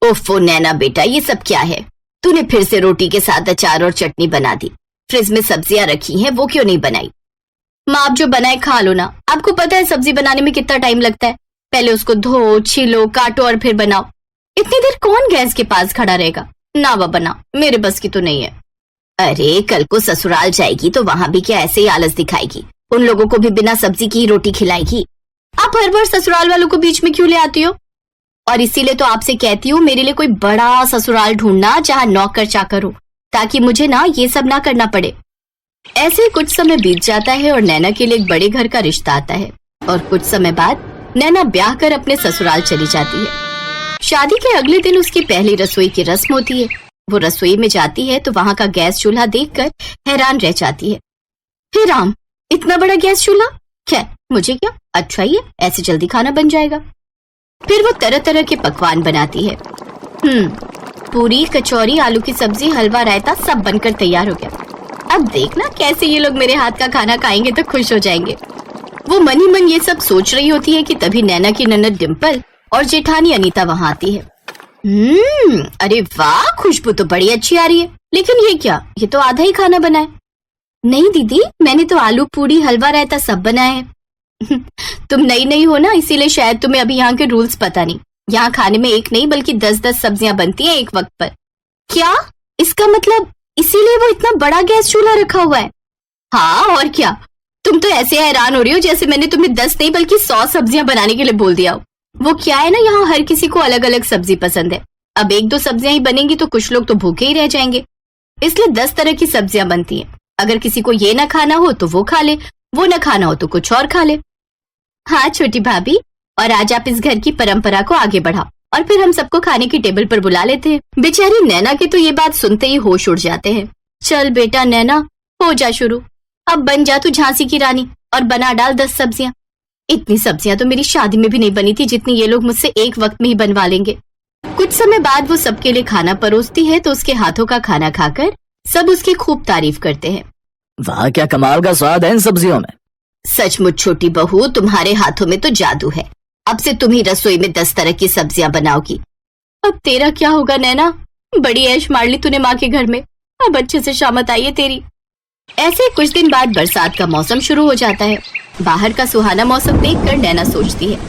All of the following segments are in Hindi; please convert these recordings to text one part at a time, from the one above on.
ओफो नैना बेटा, ये सब क्या है? तूने फिर से रोटी के साथ अचार और चटनी बना दी। फ्रिज में सब्जियां रखी हैं, वो क्यों नहीं बनाई? माँ, आप जो बनाए खा लो ना। आपको पता है सब्जी बनाने में कितना टाइम लगता है? पहले उसको धो, छीलो, काटो और फिर बनाओ। इतनी देर कौन गैस के पास खड़ा रहेगा? ना बाबा ना, मेरे बस की तो नहीं है। अरे कल को ससुराल जाएगी तो वहां भी क्या ऐसे ही आलस दिखाएगी? उन लोगों को भी बिना सब्जी की ही रोटी खिलाएगी। आप हर बार ससुराल वालों को बीच में क्यों ले आती हो? और इसीलिए तो आपसे कहती हूँ मेरे लिए कोई बड़ा ससुराल ढूंढना जहाँ नौकर चाकर हो, ताकि मुझे ना ये सब ना करना पड़े। ऐसे कुछ समय बीत जाता है और नैना के लिए एक बड़े घर का रिश्ता आता है और कुछ समय बाद नैना ब्याह कर अपने ससुराल चली जाती है। शादी के अगले दिन उसकी पहली रसोई की रस्म होती है। वो रसोई में जाती है तो वहाँ का गैस चूल्हा देखकर हैरान रह जाती है। हे राम, इतना बड़ा गैस चूल्हा! खैर मुझे क्या, अच्छा ही है, ऐसे जल्दी खाना बन जाएगा। फिर वो तरह तरह के पकवान बनाती है। पूरी, कचौरी, आलू की सब्जी, हलवा, रायता सब बनकर तैयार हो गया। अब देखना कैसे ये लोग मेरे हाथ का खाना खाएंगे तो खुश हो जाएंगे। वो मन ही मन ये सब सोच रही होती है कि तभी नैना की ननद डिम्पल और जेठानी अनीता वहाँ आती है। अरे वाह, खुशबू तो बड़ी अच्छी आ रही है। लेकिन ये क्या, ये तो आधा ही खाना बना है। नहीं दीदी, मैंने तो आलू पूरी, हलवा, रायता सब बनाया है। तुम नई नई हो ना, इसीलिए शायद तुम्हें अभी यहाँ के रूल्स पता नहीं। यहाँ खाने में एक नहीं बल्कि 10-10 सब्जियां बनती हैं एक वक्त पर। क्या? इसका मतलब इसीलिए वो इतना बड़ा गैस चूल्हा रखा हुआ है? हाँ और क्या, तुम तो ऐसे हैरान हो रही हो जैसे मैंने तुम्हें 10 नहीं बल्कि 100 सब्जियां बनाने के लिए बोल दिया हो। वो क्या है ना, यहाँ हर किसी को अलग अलग सब्जी पसंद है। अब 1-2 सब्जियां ही बनेंगी तो कुछ लोग तो भूखे ही रह जाएंगे, इसलिए 10 तरह की सब्जियां बनती हैं। अगर किसी को ये ना खाना हो तो वो खा ले, वो ना खाना हो तो कुछ और खा ले। हाँ छोटी भाभी, और आज आप इस घर की परंपरा को आगे बढ़ाओ और फिर हम सबको खाने की टेबल पर बुला लेते हैं। बेचारी नैना के तो ये बात सुनते ही होश उड़ जाते हैं। चल बेटा नैना, हो जा शुरू। अब बन जा तू झांसी की रानी और बना डाल 10 सब्जियां। इतनी सब्जियां तो मेरी शादी में भी नहीं बनी थी जितनी ये लोग मुझसे एक वक्त में ही बनवा लेंगे। कुछ समय बाद वो सबके लिए खाना परोसती है तो उसके हाथों का खाना खाकर सब उसकी खूब तारीफ करते हैं। वाह, क्या कमाल का स्वाद है इन सब्जियों में। सचमुच छोटी बहू, तुम्हारे हाथों में तो जादू है। अब से तुम ही रसोई में 10 तरह की सब्जियां बनाओगी। अब तेरा क्या होगा नैना, बड़ी ऐश मार ली तूने माँ के घर में। अब अच्छे से शामत आई है तेरी। ऐसे कुछ दिन बाद बरसात का मौसम शुरू हो जाता है। बाहर का सुहाना मौसम देखकर नैना सोचती है,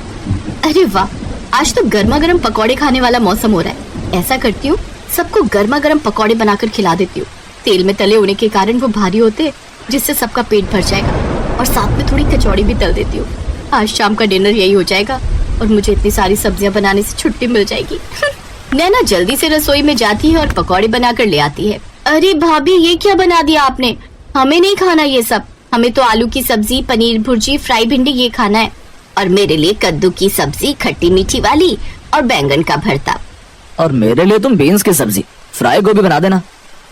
अरे वाह, आज तो गर्मा गर्म पकौड़े खाने वाला मौसम हो रहा है। ऐसा करती हूँ, सबको गर्मा गर्म पकौड़े बनाकर खिला देती हूँ। तेल में तले होने के कारण वो भारी होते, जिससे सबका पेट भर जाएगा। और साथ में थोड़ी कचौड़ी भी तल देती हूँ। आज शाम का डिनर यही हो जाएगा और मुझे इतनी सारी सब्जियां बनाने से छुट्टी मिल जाएगी। नैना जल्दी से रसोई में जाती है और पकौड़े बनाकर ले आती है। अरे भाभी, ये क्या बना दिया आपने? हमें नहीं खाना ये सब। हमें तो आलू की सब्जी, पनीर भुर्जी, फ्राई भिंडी ये खाना है। और मेरे लिए कद्दू की सब्जी, खट्टी मीठी वाली, और बैंगन का भरता। और मेरे लिए तुम बीन्स की सब्जी, फ्राई गोभी बना देना।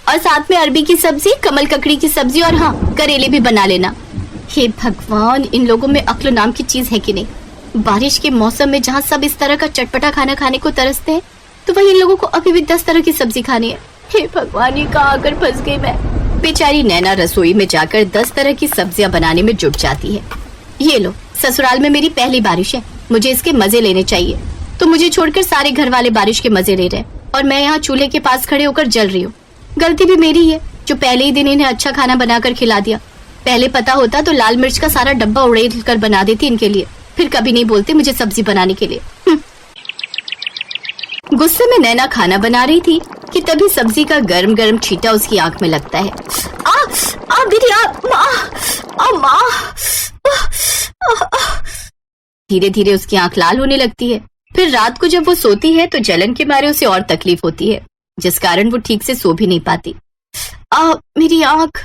और साथ में अरबी की सब्जी, कमल ककड़ी की सब्जी, और हाँ, करेले भी बना लेना। हे भगवान, इन लोगों में अक्ल नाम की चीज है कि नहीं। बारिश के मौसम में जहाँ सब इस तरह का चटपटा खाना खाने को तरसते हैं, तो वही इन लोगों को अभी भी 10 तरह की सब्जी खानी है। हे भगवान, ये कहाँ आकर फंस गई मैं। बेचारी नैना रसोई में जाकर 10 तरह की सब्जियां बनाने में जुट जाती है। ये लो, ससुराल में मेरी पहली बारिश है, मुझे इसके मजे लेने चाहिए। तो मुझे छोड़कर सारे घर वाले बारिश के मजे ले रहे हैं और मैं यहाँ चूल्हे के पास खड़े होकर जल रही हूँ। गलती भी मेरी है जो पहले ही दिन इन्हें अच्छा खाना बनाकर खिला दिया। पहले पता होता तो लाल मिर्च का सारा डब्बा उड़ेल कर बना देती इनके लिए, फिर कभी नहीं बोलते मुझे सब्जी बनाने के लिए। गुस्से में नैना खाना बना रही थी कि तभी सब्जी का गर्म गर्म छींटा उसकी आंख में लगता है। दीदी, माँ। धीरे धीरे उसकी आंख लाल होने लगती है। फिर रात को जब वो सोती है तो जलन के मारे उसे और तकलीफ होती है, जिस कारण वो ठीक से सो भी नहीं पाती। मेरी आंख।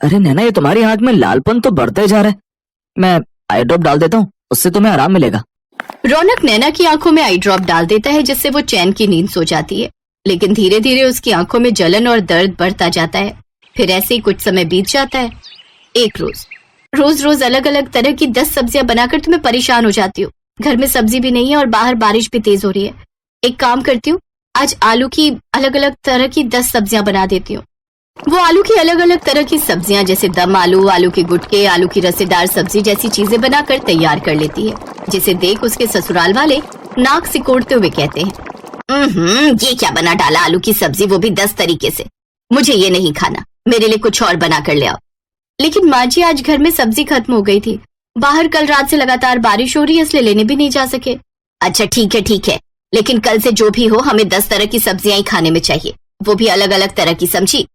अरे नैना, ये तुम्हारी आंख में लालपन तो बढ़ते जा रहा है। मैं आई ड्रॉप डाल देता हूँ, उससे तुम्हें आराम मिलेगा। रौनक नैना की आंखों में आई ड्रॉप डाल देता है, जिससे वो चैन की नींद सो जाती है। लेकिन धीरे धीरे उसकी आंखों में जलन और दर्द बढ़ता जाता है। फिर ऐसे ही कुछ समय बीत जाता है। एक रोज अलग अलग तरह की 10 सब्जियां बनाकर तुम्हें परेशान हो जाती हूँ। घर में सब्जी भी नहीं है और बाहर बारिश भी तेज हो रही है। एक काम करती हूँ, आज आलू की अलग अलग तरह की 10 सब्जियां बना देती हूँ। वो आलू की अलग अलग तरह की सब्जियां जैसे दम आलू, आलू के गुटके, आलू की रसेदार सब्जी जैसी चीजें बनाकर तैयार कर लेती है, जिसे देख उसके ससुराल वाले नाक सिकोड़ते हुए कहते हैं, ये क्या बना डाला आलू की सब्जी, वो भी 10 तरीके से। मुझे ये नहीं खाना, मेरे लिए कुछ और बना कर ले आओ। लेकिन माँ जी आज घर में सब्जी खत्म हो गई थी, बाहर कल रात से लगातार बारिश हो रही है, इसलिए लेने भी नहीं जा सके। अच्छा ठीक है, लेकिन कल से जो भी हो हमें 10 तरह की सब्जियां ही खाने में चाहिए, वो भी अलग अलग तरह की, समझी?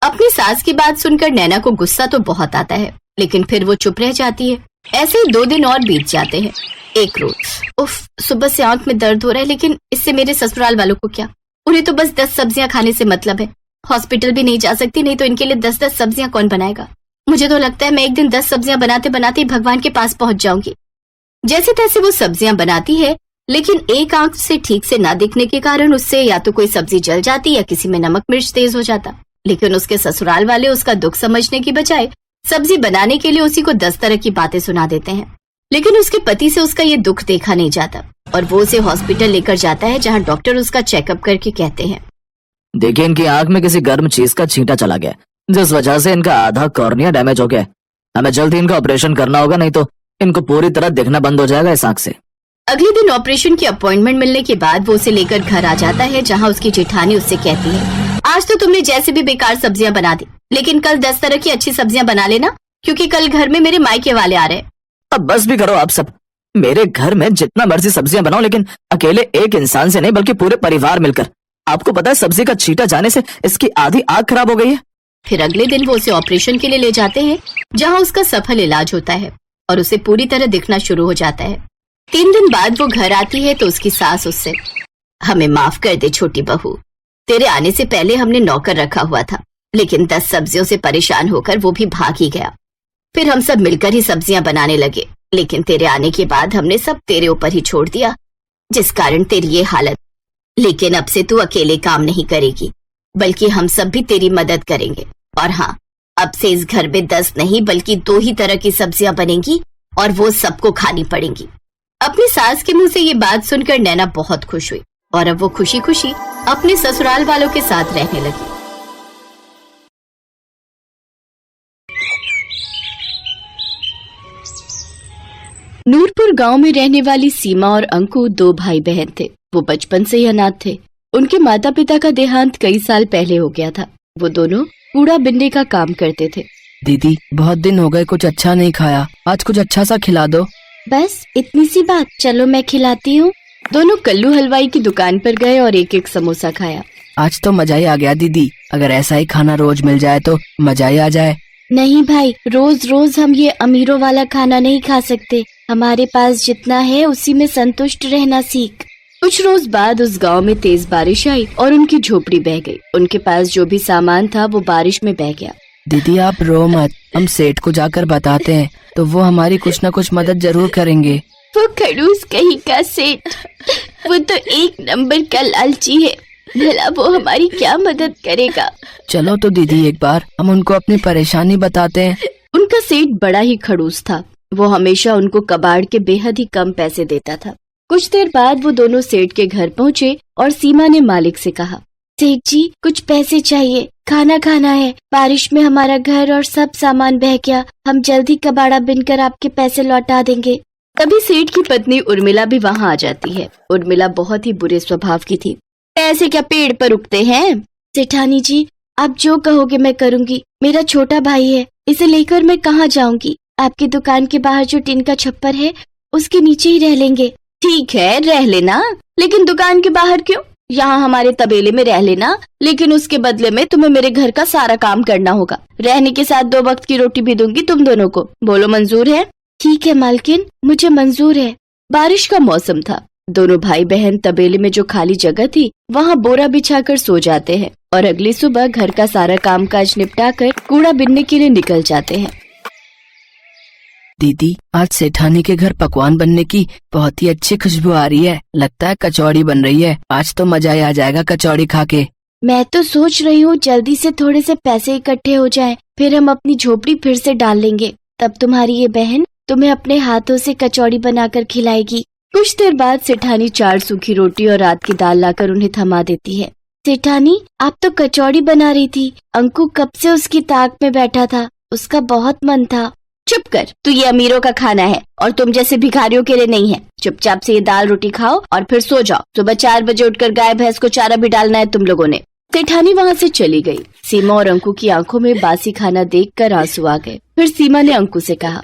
अपनी सास की बात सुनकर नैना को गुस्सा तो बहुत आता है, लेकिन फिर वो चुप रह जाती है। ऐसे ही 2 दिन और बीत जाते हैं। एक रोज, उफ, सुबह से आंख में दर्द हो रहा है, लेकिन इससे मेरे ससुराल वालों को क्या, उन्हें तो बस 10 सब्जियां खाने से मतलब है। हॉस्पिटल भी नहीं जा सकती, नहीं तो इनके लिए 10-10 सब्जियां कौन बनाएगा। मुझे तो लगता है मैं एक दिन 10 सब्जियां बनाते बनाते भगवान के पास पहुंच जाऊंगी। जैसे तैसे वो सब्जियां बनाती है, लेकिन एक आंख से ठीक से ना दिखने के कारण उससे या तो कोई सब्जी जल जाती या किसी में नमक मिर्च तेज हो जाता। लेकिन उसके ससुराल वाले उसका दुख समझने की बजाय सब्जी बनाने के लिए उसी को 10 तरह की बातें सुना देते हैं। लेकिन उसके पति से उसका ये दुख देखा नहीं जाता और वो उसे हॉस्पिटल लेकर जाता है, जहाँ डॉक्टर उसका चेकअप करके कहते हैं, देखिए इनकी आंख में किसी गर्म चीज का छींटा चला गया, जिस वजह से इनका आधा कॉर्निया डैमेज हो गया। हमें जल्दी इनका ऑपरेशन करना होगा, नहीं तो इनको पूरी तरह दिखना बंद हो जाएगा इस आंख से। अगले दिन ऑपरेशन की अपॉइंटमेंट मिलने के बाद वो उसे लेकर घर आ जाता है, जहाँ उसकी जेठानी उससे कहती है, आज तो तुमने जैसे भी बेकार सब्जियां बना दी, लेकिन कल 10 तरह की अच्छी सब्जियां बना लेना, क्योंकि कल घर में मेरे मायके वाले आ रहे हैं। अब बस भी करो आप सब, मेरे घर में जितना मर्जी सब्जियां बनाओ, लेकिन अकेले एक इंसान से नहीं बल्कि पूरे परिवार मिलकर। आपको पता है सब्जी का छींटा जाने से इसकी आधी आंख खराब हो गई है। फिर अगले दिन वो उसे ऑपरेशन के लिए ले जाते हैं, जहाँ उसका सफल इलाज होता है और उसे पूरी तरह दिखना शुरू हो जाता है। 3 दिन बाद वो घर आती है तो उसकी सास उससे, हमें माफ कर दे छोटी बहू, तेरे आने से पहले हमने नौकर रखा हुआ था, लेकिन 10 सब्जियों से परेशान होकर वो भी भाग ही गया। फिर हम सब मिलकर ही सब्जियां बनाने लगे, लेकिन तेरे आने के बाद हमने सब तेरे ऊपर ही छोड़ दिया, जिस कारण तेरी ये हालत। लेकिन अब से तू अकेले काम नहीं करेगी, बल्कि हम सब भी तेरी मदद करेंगे। और हाँ, अब से इस घर में 10 नहीं बल्कि 2 ही तरह की सब्जियां बनेंगी और वो सबको खानी पड़ेंगी। अपनी सास के मुंह से ये बात सुनकर नैना बहुत खुश हुई और अब वो खुशी खुशी अपने ससुराल वालों के साथ रहने लगी। नूरपुर गांव में रहने वाली सीमा और अंकु 2 भाई बहन थे। वो बचपन से ही अनाथ थे। उनके माता पिता का देहांत कई साल पहले हो गया था। वो दोनों कूड़ा बिनने का काम करते थे। दीदी, बहुत दिन हो गए, कुछ अच्छा नहीं खाया, आज कुछ अच्छा सा खिला दो। बस इतनी सी बात, चलो मैं खिलाती हूँ। दोनों कल्लू हलवाई की दुकान पर गए और एक समोसा खाया। आज तो मजा ही आ गया दीदी, अगर ऐसा ही खाना रोज मिल जाए तो मजा ही आ जाए। नहीं भाई, रोज रोज हम ये अमीरों वाला खाना नहीं खा सकते। हमारे पास जितना है उसी में संतुष्ट रहना सीख। कुछ रोज बाद उस गांव में तेज बारिश आई और उनकी झोपड़ी बह गई। उनके पास जो भी सामान था वो बारिश में बह गया। दीदी आप रो मत, हम सेठ को जाकर बताते हैं तो वो हमारी कुछ न कुछ मदद जरूर करेंगे। वो खड़ूस कहीं का सेठ, वो तो 1 नंबर का लालची है, भला वो हमारी क्या मदद करेगा। चलो तो दीदी एक बार हम उनको अपनी परेशानी बताते हैं। उनका सेठ बड़ा ही खड़ूस था। वो हमेशा उनको कबाड़ के बेहद ही कम पैसे देता था। कुछ देर बाद वो दोनों सेठ के घर पहुँचे और सीमा ने मालिक से कहा, सेठ जी कुछ पैसे चाहिए, खाना खाना है, बारिश में हमारा घर और सब सामान बह गया, हम जल्दी कबाड़ा बिनकर आपके पैसे लौटा देंगे। तभी सेठ की पत्नी उर्मिला भी वहाँ आ जाती है। उर्मिला बहुत ही बुरे स्वभाव की थी। पैसे क्या पेड़ पर उगते हैं? सेठानी जी आप जो कहोगे मैं करूँगी। मेरा छोटा भाई है, इसे लेकर मैं कहाँ जाऊँगी? आपकी दुकान के बाहर जो टिन का छप्पर है उसके नीचे ही रह लेंगे। ठीक है रह लेना, लेकिन दुकान के बाहर क्यों? यहाँ हमारे तबेले में रह लेना, लेकिन उसके बदले में तुम्हें मेरे घर का सारा काम करना होगा। रहने के साथ 2 वक्त की रोटी भी दूंगी तुम दोनों को। बोलो मंजूर है? ठीक है मालकिन, मुझे मंजूर है। बारिश का मौसम था। दोनों भाई बहन तबेले में जो खाली जगह थी वहाँ बोरा बिछाकर सो जाते हैं और अगली सुबह घर का सारा कामकाज निपटाकर कूड़ा बिनने के लिए निकल जाते हैं। दीदी आज सेठानी के घर पकवान बनने की बहुत ही अच्छी खुशबू आ रही है, लगता है कचौड़ी बन रही है। आज तो मजा ही आ जाएगा कचौड़ी खा के। मैं तो सोच रही हूँ जल्दी से थोड़े से पैसे इकट्ठे हो जाएं, फिर हम अपनी झोपड़ी फिर से डाल लेंगे। तब तुम्हारी ये बहन तुम्हें अपने हाथों से कचौड़ी बनाकर खिलाएगी। कुछ देर बाद सेठानी 4 सूखी रोटी और रात की दाल लाकर उन्हें थमा देती है। सेठानी आप तो कचौड़ी बना रही थी, अंकु कब से उसकी ताक में बैठा था, उसका बहुत मन था। चुप कर, तू ये अमीरों का खाना है और तुम जैसे भिखारियों के लिए नहीं है। चुपचाप से ये दाल रोटी खाओ और फिर सो जाओ। सुबह 4 बजे उठकर गाय भैंस को चारा भी डालना है तुम लोगों ने। सेठानी वहाँ से चली गई। सीमा और अंकु की आंखों में बासी खाना देखकर आंसू आ गए। फिर सीमा ने अंकु से कहा,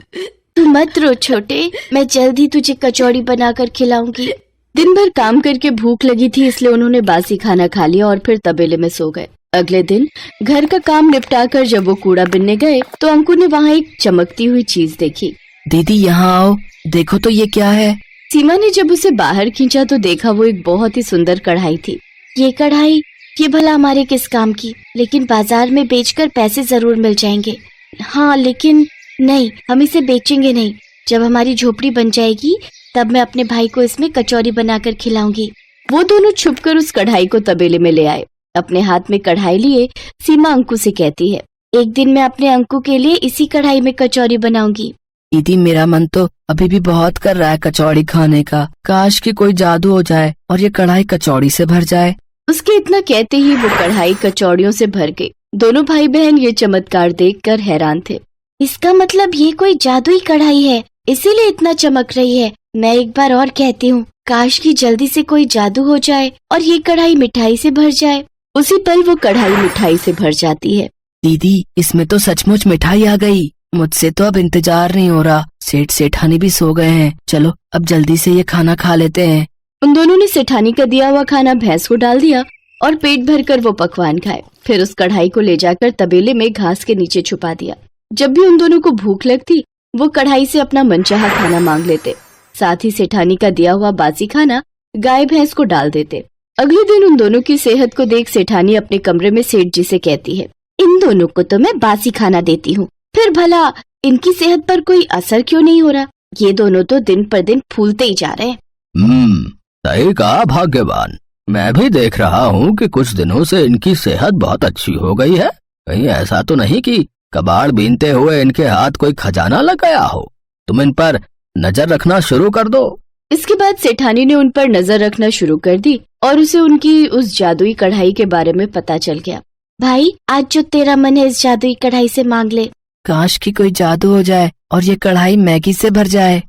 तू मत रो छोटे, मैं जल्द ही तुझे कचौड़ी बनाकर खिलाऊंगी। दिन भर काम करके भूख लगी थी, इसलिए उन्होंने बासी खाना खा लिया और फिर तबेले में सो गए। अगले दिन घर का काम निपटाकर जब वो कूड़ा बिनने गए तो अंकु ने वहाँ एक चमकती हुई चीज देखी। दीदी यहाँ आओ, देखो तो ये क्या है। सीमा ने जब उसे बाहर खींचा तो देखा वो एक बहुत ही सुंदर कढ़ाई थी। ये कढ़ाई, ये भला हमारे किस काम की? लेकिन बाजार में बेचकर पैसे जरूर मिल जाएंगे। हाँ लेकिन नहीं, हम इसे बेचेंगे नहीं। जब हमारी झोपड़ी बन जाएगी तब मैं अपने भाई को इसमें कचौरी बनाकर खिलाऊंगी। वो दोनों छुपकर उस कढ़ाई को तबेले में ले आए। अपने हाथ में कढ़ाई लिए सीमा अंकु से कहती है, एक दिन मैं अपने अंकु के लिए इसी कढ़ाई में कचौरी बनाऊंगी। दीदी मेरा मन तो अभी भी बहुत कर रहा है कचौड़ी खाने का। काश कि कोई जादू हो जाए और ये कढ़ाई कचौड़ी से भर जाए। उसके इतना कहते ही वो कढ़ाई कचौड़ियों से भर गई। दोनों भाई बहन ये चमत्कार देखकर हैरान थे। इसका मतलब ये कोई जादुई कढ़ाई है, इसीलिए इतना चमक रही है। मैं एक बार और कहती हूँ, काश कि जल्दी से कोई जादू हो जाए और ये कढ़ाई मिठाई से भर जाए। उसी पल वो कढ़ाई मिठाई से भर जाती है। दीदी इसमें तो सचमुच मिठाई आ गई। मुझसे तो अब इंतजार नहीं हो रहा। सेठ सेठानी भी सो गए हैं। चलो अब जल्दी से ये खाना खा लेते हैं। उन दोनों ने सेठानी का दिया हुआ खाना भैंस को डाल दिया और पेट भरकर वो पकवान खाए। फिर उस कढ़ाई को ले जाकर तबेले में घास के नीचे छुपा दिया। जब भी उन दोनों को भूख लगती वो कढ़ाई से अपना मनचाहा खाना मांग लेते। साथ ही सेठानी का दिया हुआ बासी खाना गाय भैंस को डाल देते। अगले दिन उन दोनों की सेहत को देख सेठानी अपने कमरे में सेठ जी से कहती है, इन दोनों को तो मैं बासी खाना देती हूँ, फिर भला इनकी सेहत पर कोई असर क्यों नहीं हो रहा? ये दोनों तो दिन पर दिन फूलते ही जा रहे हैं। सही कहा भाग्यवान। मैं भी देख रहा हूँ कि कुछ दिनों से इनकी सेहत बहुत अच्छी हो गई है। कहीं ऐसा तो नहीं कि कबाड़ बीनते हुए इनके हाथ कोई खजाना लग गया हो। तुम इन पर नजर रखना शुरू कर दो। इसके बाद सेठानी ने उन पर नजर रखना शुरू कर दी और उसे उनकी उस जादुई कढ़ाई के बारे में पता चल गया। भाई आज जो तेरा मन है इस जादुई कढ़ाई से मांग ले। काश कि कोई जादू हो जाए और ये कढ़ाई मैगी से भर जाए।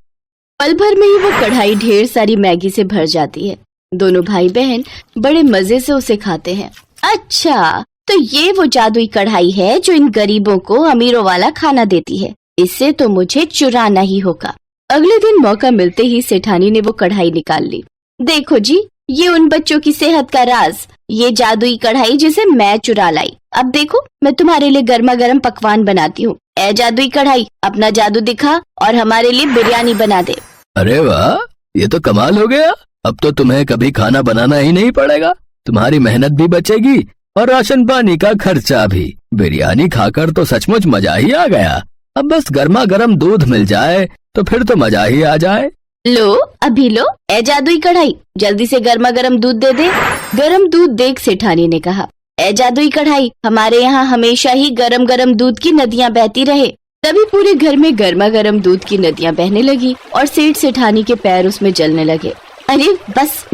पल भर में ही वो कढ़ाई ढेर सारी मैगी से भर जाती है। दोनों भाई बहन बड़े मजे से उसे खाते हैं। अच्छा, तो ये वो जादुई कढ़ाई है जो इन गरीबों को अमीरों वाला खाना देती है। इससे तो मुझे चुराना ही होगा। अगले दिन मौका मिलते ही सेठानी ने वो कढ़ाई निकाल ली। देखो जी, ये उन बच्चों की सेहत का राज, ये जादुई कढ़ाई जिसे मैं चुरा लाई। अब देखो मैं तुम्हारे लिए गर्मा गर्म पकवान बनाती हूँ। ए जादुई कढ़ाई, अपना जादू दिखा और हमारे लिए बिरयानी बना दे। अरे वाह, ये तो कमाल हो गया। अब तो तुम्हें कभी खाना बनाना ही नहीं पड़ेगा। तुम्हारी मेहनत भी बचेगी और राशन पानी का खर्चा भी। बिरयानी खाकर तो सचमुच मजा ही आ गया। अब बस गर्मा गर्म दूध मिल जाए तो फिर तो मजा ही आ जाए। लो अभी लो, ए जादुई कढ़ाई, जल्दी से गर्मा गर्म दूध दे दे। गरम दूध देख सेठानी ने कहा, ए जादुई कढ़ाई, हमारे यहाँ हमेशा ही गरम गरम दूध की नदियाँ बहती रहे। तभी पूरे घर में गर्मा गर्म दूध की नदियाँ बहने लगी और सेठ सेठानी के पैर उसमें जलने लगे। अरे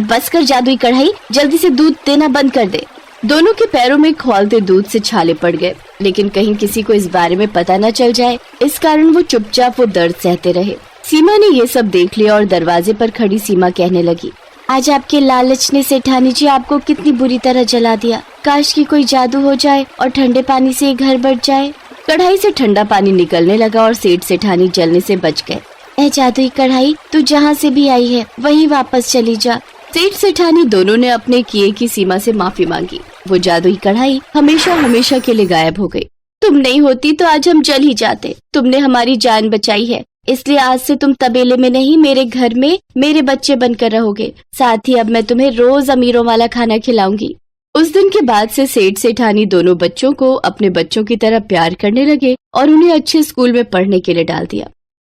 बस कर जादुई कढ़ाई, जल्दी से दूध देना बंद कर दे। दोनों के पैरों में खौलते दूध से छाले पड़ गए, लेकिन कहीं किसी को इस बारे में पता न चल जाए, इस कारण वो चुपचाप वो दर्द सहते रहे। सीमा ने ये सब देख लिया और दरवाजे पर खड़ी सीमा कहने लगी, आज आपके लालच ने सेठानी जी आपको कितनी बुरी तरह जला दिया। काश कि कोई जादू हो जाए और ठंडे पानी से ये घर बच जाए। कढ़ाई से ठंडा पानी निकलने लगा और सेठ सेठानी जलने से बच गए। ए जादुई कढ़ाई, तू जहाँ से भी आई है वहीं वापस चली जा। सेठ सेठानी दोनों ने अपने किए की सीमा से माफी मांगी। वो जादुई कढ़ाई हमेशा हमेशा के लिए गायब हो गई। तुम नहीं होती तो आज हम जल ही जाते। तुमने हमारी जान बचाई है, इसलिए आज से तुम तबेले में नहीं मेरे घर में मेरे बच्चे बनकर रहोगे। साथ ही अब मैं तुम्हें रोज अमीरों वाला खाना खिलाऊंगी। उस दिन के बाद से सेठ सेठानी दोनों बच्चों को अपने बच्चों की तरह प्यार करने लगे और उन्हें अच्छे स्कूल में पढ़ने के लिए डाल दिया।